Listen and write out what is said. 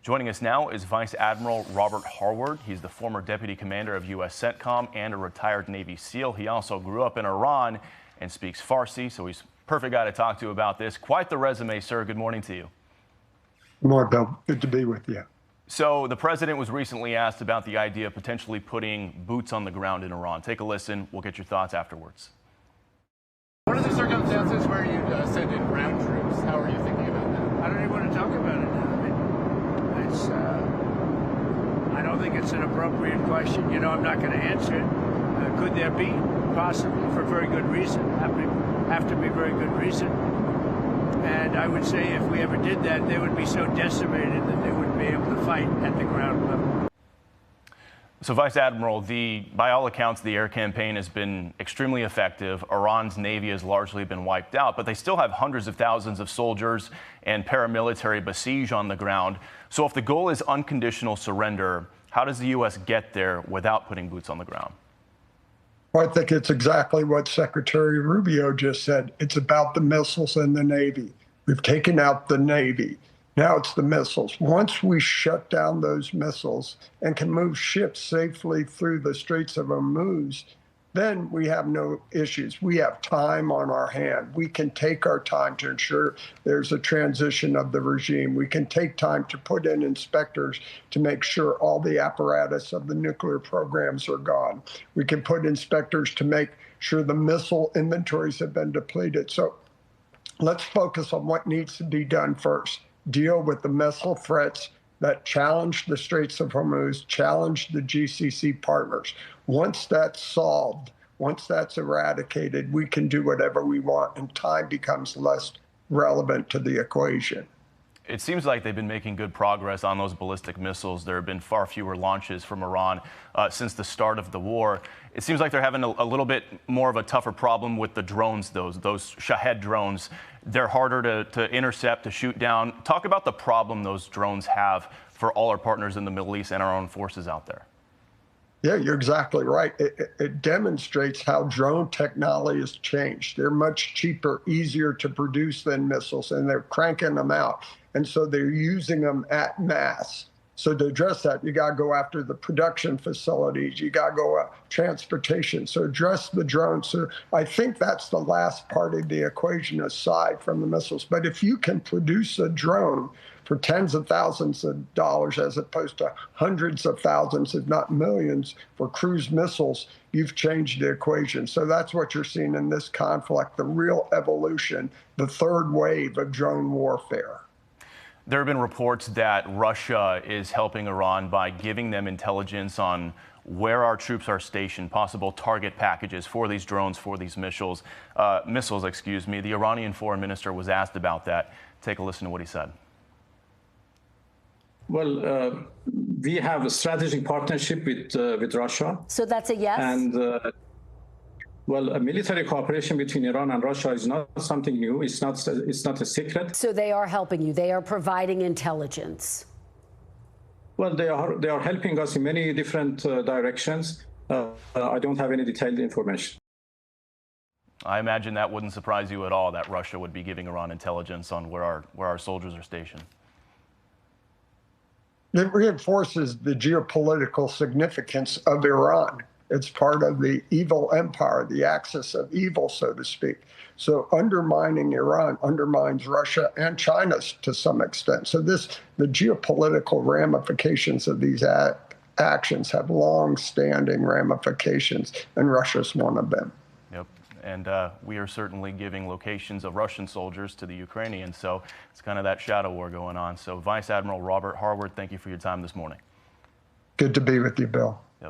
Joining us now is Vice Admiral Robert Harward. He's the former deputy commander of U.S. CENTCOM and a retired Navy SEAL. He also grew up in Iran and speaks Farsi, so he's a perfect guy to talk to about this. Quite the resume, sir. Good morning to you. Good morning, Bill. Good to be with you. So the president was recently asked about the idea of potentially putting boots on the ground in Iran. Take a listen. We'll get your thoughts afterwards. What are the circumstances where you send in ground troops? How are you thinking about that? I don't even want to talk about it now. I don't think it's an appropriate question. You know, I'm not going to answer it. Could there be? Possibly, for very good reason. Have to be very good reason. And I would say if we ever did that, they would be so decimated that they wouldn't be able to fight at the ground level. So, Vice Admiral, by all accounts, the air campaign has been extremely effective. Iran's Navy has largely been wiped out, but they still have hundreds of thousands of soldiers and paramilitary besiege on the ground. So if the goal is unconditional surrender, how does the U.S. get there without putting boots on the ground? Well, I think it's exactly what Secretary Rubio just said. It's about the missiles and the Navy. We've taken out the Navy. Now it's the missiles. Once we shut down those missiles and can move ships safely through the Straits of Hormuz, then we have no issues. We have time on our hand. We can take our time to ensure there's a transition of the regime. We can take time to put in inspectors to make sure all the apparatus of the nuclear programs are gone. We can put inspectors to make sure the missile inventories have been depleted. So let's focus on what needs to be done first. Deal with the missile threats that challenge the Straits of Hormuz, challenge the GCC partners. Once that's solved, once that's eradicated, we can do whatever we want, and time becomes less relevant to the equation. It seems like they've been making good progress on those ballistic missiles. There have been far fewer launches from Iran since the start of the war. It seems like they're having a little bit more of a tougher problem with the drones, those Shahed drones. They're harder to intercept, to shoot down. Talk about the problem those drones have for all our partners in the Middle East and our own forces out there. Yeah, you're exactly right. It demonstrates how drone technology has changed. They're much cheaper, easier to produce than missiles, and they're cranking them out. And so they're using them at mass. So to address that, you got to go after the production facilities. You got to go transportation. So address the drones. So I think that's the last part of the equation aside from the missiles. But if you can produce a drone for tens of thousands of dollars as opposed to hundreds of thousands, if not millions, for cruise missiles, you've changed the equation. So that's what you're seeing in this conflict, the real evolution, the third wave of drone warfare. There have been reports that Russia is helping Iran by giving them intelligence on where our troops are stationed, possible target packages for these drones, for these missiles. The Iranian foreign minister was asked about that. Take a listen to what he said. Well, we have a strategic partnership with Russia. So that's a yes? And well, a military cooperation between Iran and Russia is not something new. It's not a secret. So they are helping you. They are providing intelligence. Well, they are helping us in many different directions. I don't have any detailed information. I imagine that wouldn't surprise you at all, that Russia would be giving Iran intelligence on where our soldiers are stationed. It reinforces the geopolitical significance of Iran. It's part of the evil empire, the axis of evil, so to speak. So undermining Iran undermines Russia and China to some extent. So the geopolitical ramifications of these actions have long-standing ramifications, and Russia's one of them. Yep. And we are certainly giving locations of Russian soldiers to the Ukrainians. So it's kind of that shadow war going on. So Vice Admiral Robert Harward, thank you for your time this morning. Good to be with you, Bill.